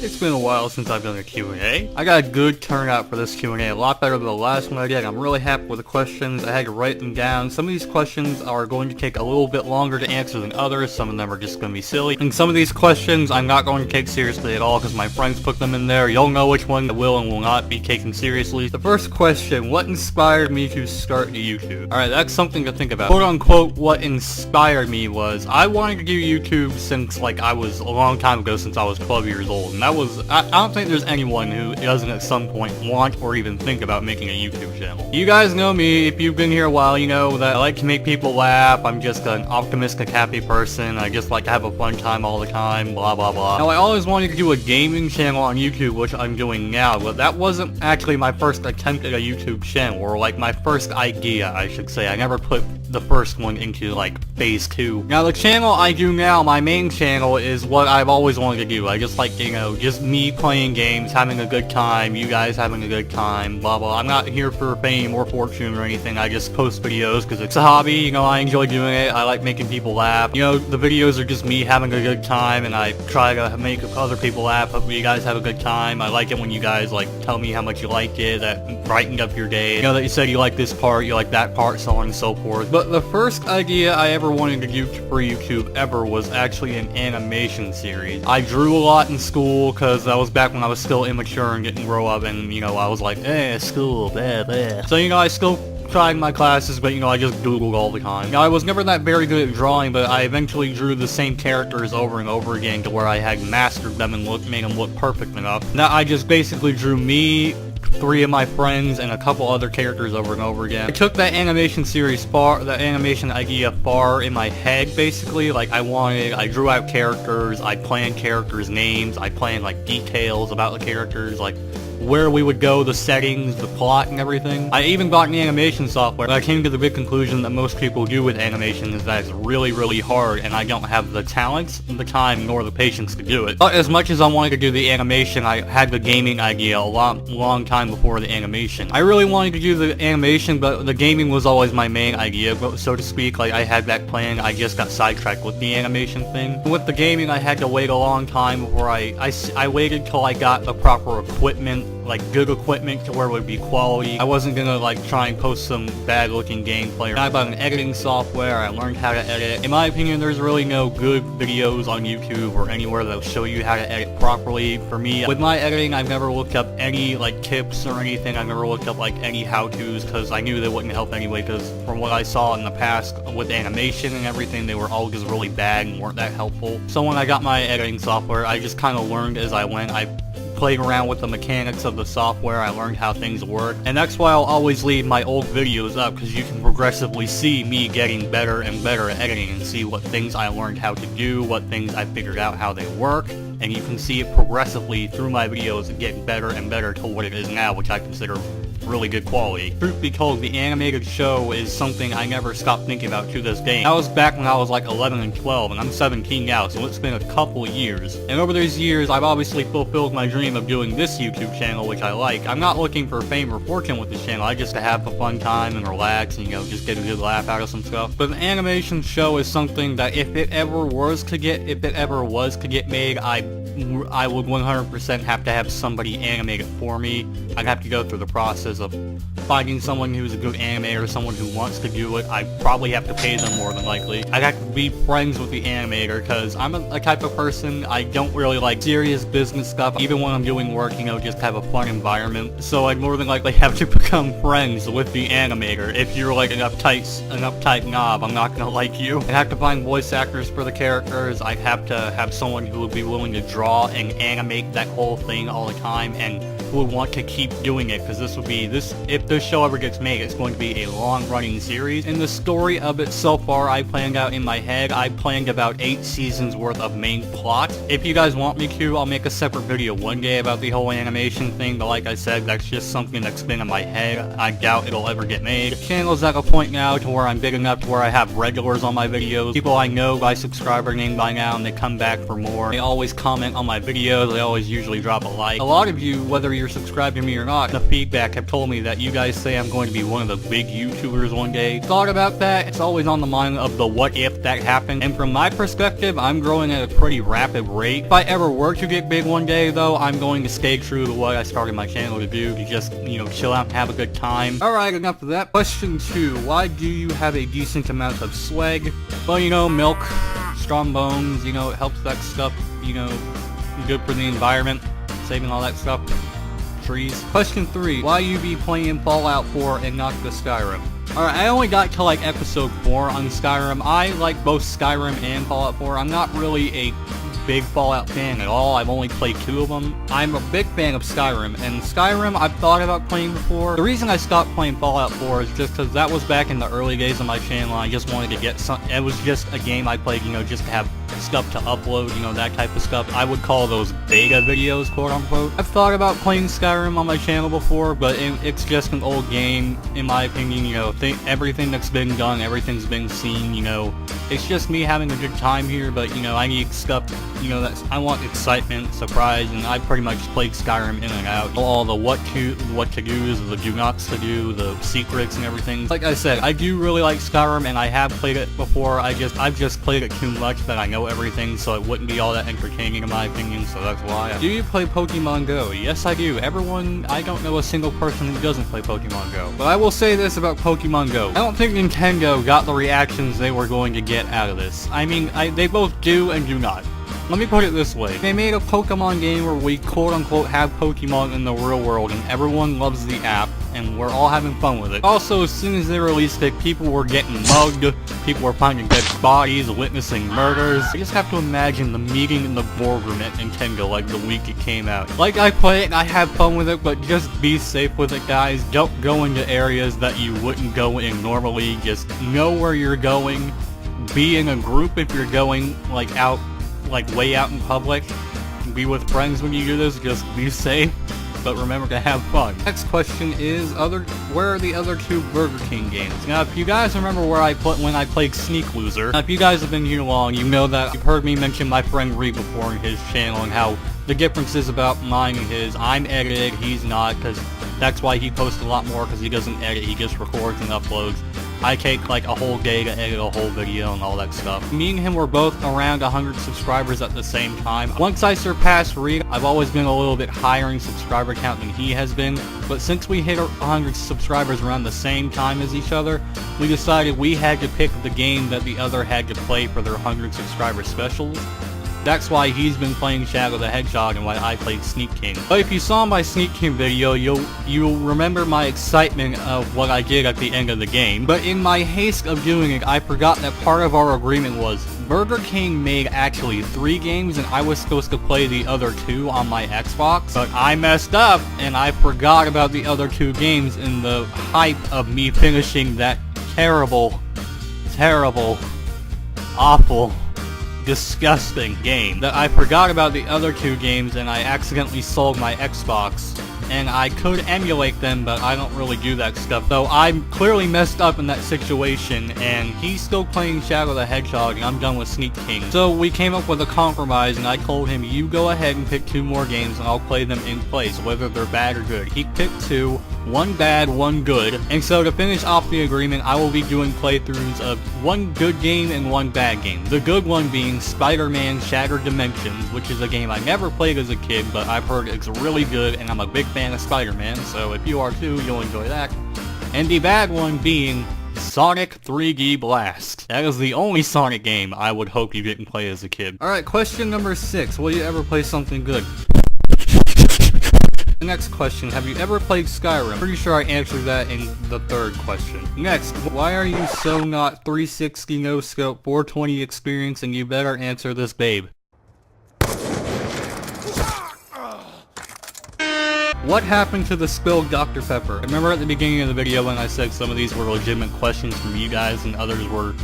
It's been a while since I've done a Q&A. I got a good turnout for this Q&A, a lot better than the last one I did. I'm really happy with the questions. I had to write them down. Some of these questions are going to take a little bit longer to answer than others. Some of them are just going to be silly. And some of these questions I'm not going to take seriously at all because my friends put them in there. You'll know which one will and will not be taken seriously. The first question, what inspired me to start YouTube? Alright, that's something to think about. Quote unquote, what inspired me was, I wanted to do YouTube since I was a long time ago, since I was 12 years old. And that was, I don't think there's anyone who doesn't at some point want or even think about making a YouTube channel. You guys know me, if you've been here a while, you know that I like to make people laugh. I'm just an optimistic, happy person. I just like to have a fun time all the time, blah blah blah. Now I always wanted to do a gaming channel on YouTube, which I'm doing now, but that wasn't actually my first attempt at a YouTube channel, or my first idea, I should say. I never put the first one into phase 2. Now the channel I do now, my main channel, is what I've always wanted to do. I just just me playing games, having a good time, you guys having a good time, blah blah. I'm not here for fame or fortune or anything. I just post videos because it's a hobby, I enjoy doing it. I like making people laugh. The videos are just me having a good time, and I try to make other people laugh, hope you guys have a good time. I like it when you guys tell me how much you like it, that brightened up your day. That you said you like this part, you like that part, so on and so forth. But the first idea I ever wanted to do for YouTube ever was actually an animation series. I drew a lot in school because that was back when I was still immature and didn't grow up, and I was like, school, blah blah. So I still tried my classes, but I just doodled all the time. I was never that very good at drawing, but I eventually drew the same characters over and over again to where I had mastered them and made them look perfect enough. Now I just basically drew me, 3 of my friends, and a couple other characters over and over again. I took that animation idea far in my head, basically. I drew out characters, I planned characters' names, I planned details about the characters, where we would go, the settings, the plot, and everything. I even got an animation software, but I came to the big conclusion that most people do with animation is that it's really, really hard, and I don't have the talents, the time, nor the patience to do it. But as much as I wanted to do the animation, I had the gaming idea a long time before the animation. I really wanted to do the animation, but the gaming was always my main idea, so to speak. I had that plan, I just got sidetracked with the animation thing. With the gaming, I had to wait a long time before I waited till I got the proper equipment, good equipment to where it would be quality. I wasn't gonna try and post some bad looking gameplay. I bought an editing software, I learned how to edit. In my opinion, there's really no good videos on YouTube or anywhere that'll show you how to edit properly. For me, with my editing, I've never looked up any tips or anything. I've never looked up any how-tos because I knew they wouldn't help anyway, because from what I saw in the past with animation and everything, they were all just really bad and weren't that helpful. So when I got my editing software, I just kind of learned as I went. I played around with the mechanics of the software, I learned how things work, and that's why I'll always leave my old videos up, because you can progressively see me getting better and better at editing and see what things I learned how to do, what things I figured out how they work, and you can see it progressively through my videos getting better and better to what it is now, which I consider really good quality. Truth be told, the animated show is something I never stopped thinking about to this day. That was back when I was 11 and 12, and I'm 17 now, so it's been a couple years. And over those years, I've obviously fulfilled my dream of doing this YouTube channel, which I like. I'm not looking for fame or fortune with this channel, I just to have a fun time and relax and, just get a good laugh out of some stuff. But an animation show is something that if it ever was to get made, I would 100% have to have somebody animate it for me. I'd have to go through the process of finding someone who's a good animator, someone who wants to do it. I'd probably have to pay them more than likely. I'd have to be friends with the animator, because I'm a type of person, I don't really like serious business stuff. Even when I'm doing work, just have a fun environment. So I'd more than likely have to become friends with the animator. If you're an uptight knob, I'm not gonna like you. I'd have to find voice actors for the characters. I'd have to have someone who would be willing to draw and animate that whole thing all the time, and who would want to keep doing it, because if this show ever gets made, it's going to be a long-running series. And the story of it so far, I planned out in my head. I planned about 8 seasons worth of main plot. If you guys want me to, I'll make a separate video one day about the whole animation thing, but like I said, that's just something that's been in my head. I doubt it'll ever get made. The channel's at a point now to where I'm big enough to where I have regulars on my videos. People I know by subscriber name by now, and they come back for more. They always comment on my videos, they always usually drop a like. A lot of you, whether you're subscribed to me or not, the feedback have told me that you guys say I'm going to be one of the big YouTubers one day. Thought about that, it's always on the mind of the what if that happened, and from my perspective, I'm growing at a pretty rapid rate. If I ever were to get big one day though, I'm going to stay true to what I started my channel to do, to just, you know, chill out and have a good time. Alright, enough of that. Question 2, why do you have a decent amount of swag? Well, you know, milk, strong bones, you know, it helps that stuff, you know, good for the environment, saving all that stuff, trees. Question 3, why you be playing Fallout 4 and not the Skyrim? Alright, I only got to like episode 4 on Skyrim. I like both Skyrim and Fallout 4. I'm not really a big Fallout fan at all. I've only played 2 of them. I'm a big fan of Skyrim, and Skyrim I've thought about playing before. The reason I stopped playing Fallout 4 is just because that was back in the early days of my channel. I just wanted to get some, it was just a game I played, you know, just to have stuff to upload, you know, that type of stuff. I would call those beta videos, quote unquote. I've thought about playing Skyrim on my channel before, but it's just an old game, in my opinion. You know, everything that's been done, everything's been seen, you know. It's just me having a good time here, but, you know, I need stuff, you know, I want excitement, surprise, and I pretty much played Skyrim in and out. All the what to do's, the do nots to do, the secrets and everything. Like I said, I do really like Skyrim, and I have played it before. I've just played it too much that I know everything, so it wouldn't be all that entertaining in my opinion, so that's why. Do you play Pokemon Go? Yes, I do. I don't know a single person who doesn't play Pokemon Go. But I will say this about Pokemon Go. I don't think Nintendo got the reactions they were going to get out of this. I mean, they both do and do not. Let me put it this way. They made a Pokemon game where we quote-unquote have Pokemon in the real world and everyone loves the app and we're all having fun with it. Also, as soon as they released it, people were getting mugged, people were finding dead bodies, witnessing murders. I just have to imagine the meeting in the boardroom at Nintendo like the week it came out. Like, I play it and I have fun with it, but just be safe with it, guys. Don't go into areas that you wouldn't go in normally. Just know where you're going. Be in a group if you're going, like, out, like way out in public. Be with friends when you do this, just be safe, but remember to have fun. Next question is, where are the other 2 Burger King games? Now, if you guys remember when I played Sneak Loser, now if you guys have been here long, you know that you've heard me mention my friend Reed before in his channel and how the difference is about mine and his. I'm edited, he's not, because that's why he posts a lot more, because he doesn't edit, he just records and uploads. I take like a whole day to edit a whole video and all that stuff. Me and him were both around 100 subscribers at the same time. Once I surpassed Reed, I've always been a little bit higher in subscriber count than he has been, but since we hit 100 subscribers around the same time as each other, we decided we had to pick the game that the other had to play for their 100 subscriber specials. That's why he's been playing Shadow the Hedgehog and why I played Sneak King. But if you saw my Sneak King video, you'll remember my excitement of what I did at the end of the game. But in my haste of doing it, I forgot that part of our agreement was Burger King made actually 3 games and I was supposed to play the other 2 on my Xbox. But I messed up and I forgot about the other 2 games in the hype of me finishing that terrible, awful, disgusting game. That I forgot about the other 2 games and I accidentally sold my Xbox. And I could emulate them, but I don't really do that stuff. So I'm clearly messed up in that situation, and he's still playing Shadow the Hedgehog, and I'm done with Sneak King. So we came up with a compromise, and I told him, you go ahead and pick 2 more games, and I'll play them in place, whether they're bad or good. He picked 2, 1 bad, 1 good, and so to finish off the agreement, I will be doing playthroughs of 1 good game and 1 bad game. The good one being Spider-Man Shattered Dimensions, which is a game I never played as a kid, but I've heard it's really good, and I'm a big fan of Spider-Man, so if you are too, you'll enjoy that. And the bad one being Sonic 3D Blast. That is the only Sonic game I would hope you didn't play as a kid. Alright, question number 6. Will you ever play something good? The next question, have you ever played Skyrim? Pretty sure I answered that in the 3rd question. Next, why are you so not 360 no scope 420 experience, and you better answer this, babe. What happened to the spilled Dr. Pepper? I remember at the beginning of the video when I said some of these were legitimate questions from you guys and others were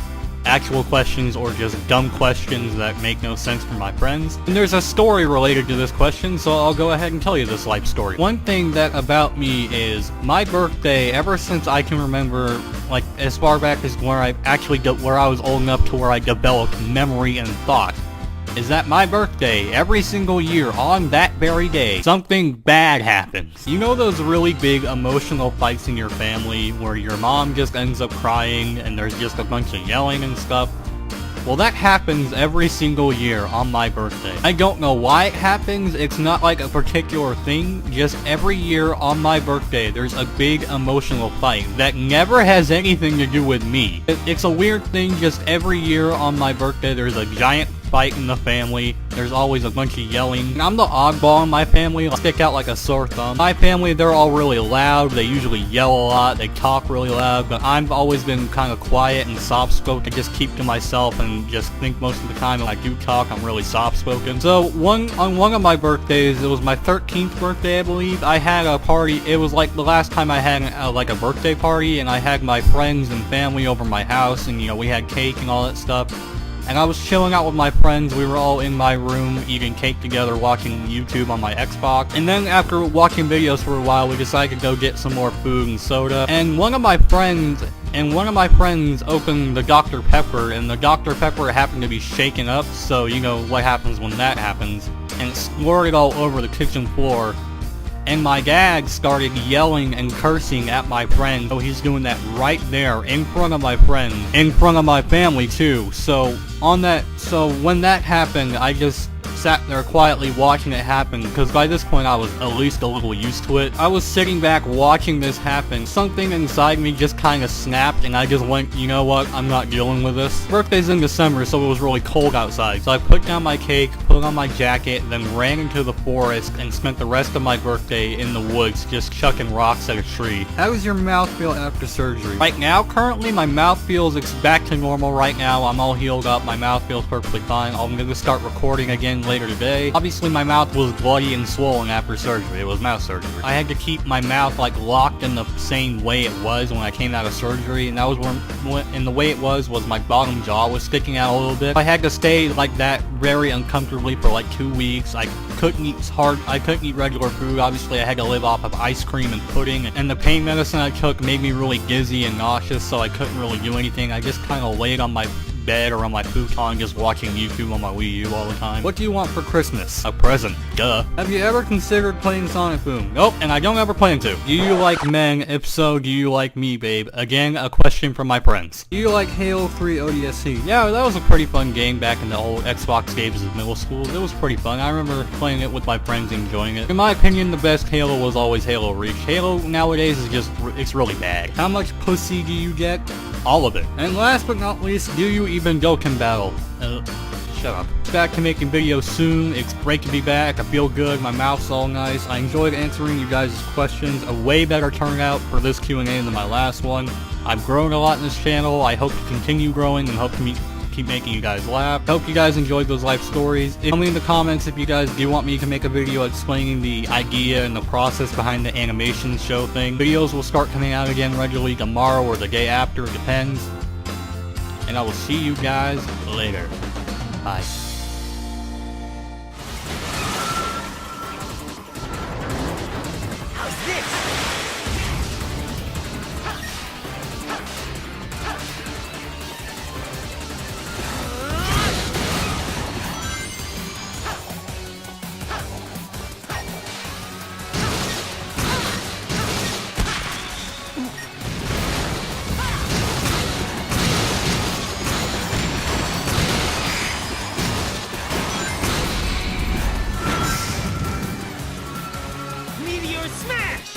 actual questions or just dumb questions that make no sense from my friends. And there's a story related to this question, so I'll go ahead and tell you this life story. One thing that about me is my birthday, ever since I can remember, like as far back as where I was old enough to where I developed memory and thought. is that my birthday, every single year, on that very day, something bad happens. You know those really big emotional fights in your family where your mom just ends up crying and there's just a bunch of yelling and stuff? Well, that happens every single year on my birthday. I don't know why it happens, it's not like a particular thing, just every year on my birthday there's a big emotional fight that never has anything to do with me. It's a weird thing, just every year on my birthday there's a giant fight in the family. There's always a bunch of yelling. I'm the oddball in my family. I stick out like a sore thumb. My family, they're all really loud. They usually yell a lot. They talk really loud. But I've always been kind of quiet and soft-spoken. I just keep to myself and just think most of the time when I do talk, I'm really soft-spoken. So on one of my birthdays, it was my 13th birthday, I believe, I had a party. It was like the last time I had like a birthday party, and I had my friends and family over my house, and you know, we had cake and all that stuff. And I was chilling out with my friends. We were all in my room eating cake together, watching YouTube on my Xbox. And then after watching videos for a while, we decided to go get some more food and soda. And one of my friends opened the Dr. Pepper, and the Dr. Pepper happened to be shaken up, so you know what happens when that happens. And it squirted all over the kitchen floor. And my dad started yelling and cursing at my friend. So he's doing that right there in front of my friend, in front of my family too. So when that happened, I just sat there quietly watching it happen, because by this point I was at least a little used to it. I was sitting back watching this happen. Something inside me just kind of snapped, and I just went, you know what, I'm not dealing with this. Birthday's in December, so it was really cold outside. So I put down my cake, put on my jacket, then ran into the forest and spent the rest of my birthday in the woods just chucking rocks at a tree. How does your mouth feel after surgery? Right now, currently, my mouth feels back to normal right now. I'm all healed up. My mouth feels perfectly fine. I'm going to start recording again later today. Obviously my mouth was bloody and swollen after surgery. It was mouth surgery. I had to keep my mouth like locked in the same way it was when I came out of surgery, and that was and the way it was my bottom jaw was sticking out a little bit. I had to stay like that very uncomfortably for like 2 weeks. I couldn't eat regular food. Obviously I had to live off of ice cream and pudding, and the pain medicine I took made me really dizzy and nauseous, so I couldn't really do anything. I just kind of laid on my bed or on my futon just watching YouTube on my Wii U all the time. What do you want for Christmas? A present. Duh. Have you ever considered playing Sonic Boom? Nope, and I don't ever plan to. Do you like men? If so, do you like me, babe? Again, a question from my friends. Do you like Halo 3 ODST? Yeah, that was a pretty fun game back in the old Xbox days of middle school. It was pretty fun. I remember playing it with my friends and enjoying it. In my opinion, the best Halo was always Halo Reach. Halo nowadays is just, it's really bad. How much pussy do you get? All of it. And last but not least, do you even Dokkan battle? Shut up. Back to making videos soon. It's great to be back. I feel good. My mouth's all nice. I enjoyed answering you guys' questions. A way better turnout for this Q&A than my last one. I've grown a lot in this channel. I hope to continue growing and hope to keep making you guys laugh. Hope you guys enjoyed those life stories. Tell me in the comments if you guys do want me to make a video explaining the idea and the process behind the animation show thing. Videos will start coming out again regularly tomorrow or the day after, it depends. And I will see you guys later. Bye. How's this? Meteor Smash!